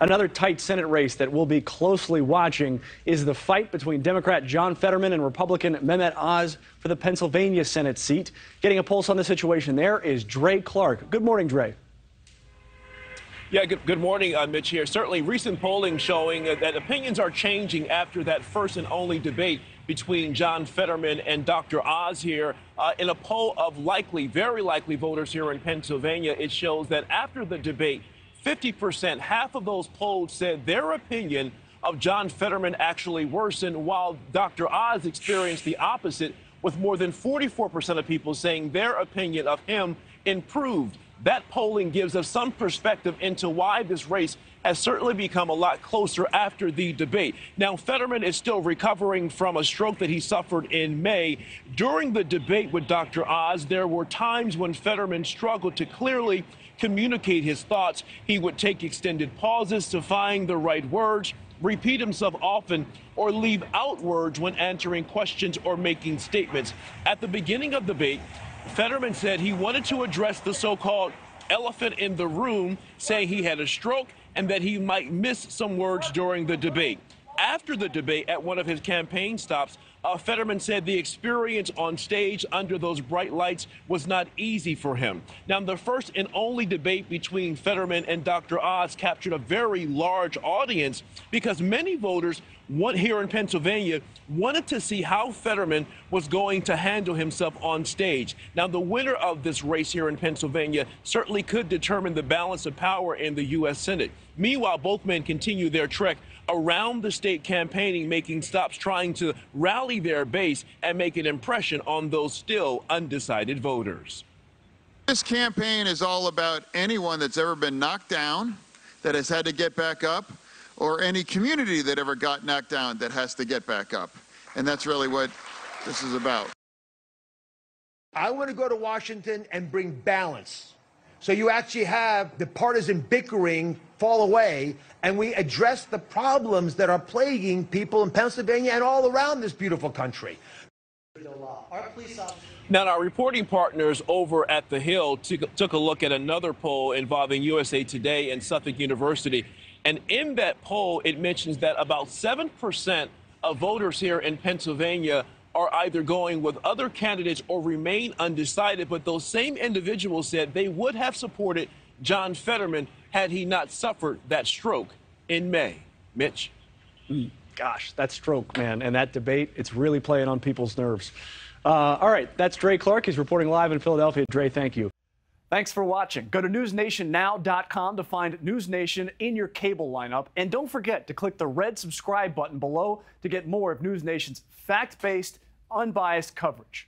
Another tight Senate race that we'll be closely watching is the fight between Democrat John Fetterman and Republican Mehmet Oz for the Pennsylvania Senate seat. Getting a pulse on the situation there is Dre Clark. Good morning, Dre. Yeah, good morning, Mitch here. Certainly recent polling showing that opinions are changing after that first and only debate between John Fetterman and Dr. Oz here. In a poll of very likely voters here in Pennsylvania, it shows that after the debate, 50%, half of those polled said their opinion of John Fetterman actually worsened, while Dr. Oz experienced the opposite, with more than 44% of people saying their opinion of him improved. That polling gives us some perspective into why this race has certainly become a lot closer after the debate. Now, Fetterman is still recovering from a stroke that he suffered in May. During the debate with Dr. Oz, there were times when Fetterman struggled to clearly communicate his thoughts. He would take extended pauses to find the right words, repeat himself often, or leave out words when answering questions or making statements. At the beginning of the debate, Fetterman said he wanted to address the so-called elephant in the room, saying he had a stroke and that he might miss some words during the debate. After the debate, at one of his campaign stops, Fetterman said the experience on stage under those bright lights was not easy for him. Now, the first and only debate between Fetterman and Dr. Oz captured a very large audience because many voters here in Pennsylvania wanted to see how Fetterman was going to handle himself on stage. Now, the winner of this race here in Pennsylvania certainly could determine the balance of power in the U.S. Senate. Meanwhile, both men continue their trek around the state campaigning, making stops trying to rally their base and make an impression on those still undecided voters. This campaign is all about anyone that's ever been knocked down, that has had to get back up, or any community that ever got knocked down that has to get back up. And that's really what this is about. I want to go to Washington and bring balance. So you actually have the partisan bickering fall away, and we address the problems that are plaguing people in Pennsylvania and all around this beautiful country. Now, our reporting partners over at The Hill took a look at another poll involving USA Today and Suffolk University. And in that poll, it mentions that about 7% of voters here in Pennsylvania are either going with other candidates or remain undecided. But those same individuals said they would have supported John Fetterman had he not suffered that stroke in May. Mitch? Gosh, that stroke, man, and that debate, it's really playing on people's nerves. All right, that's Dre Clark. He's reporting live in Philadelphia. Dre, thank you. Thanks for watching. Go to newsnationnow.com to find NewsNation in your cable lineup. And don't forget to click the red subscribe button below to get more of NewsNation's fact-based, unbiased coverage.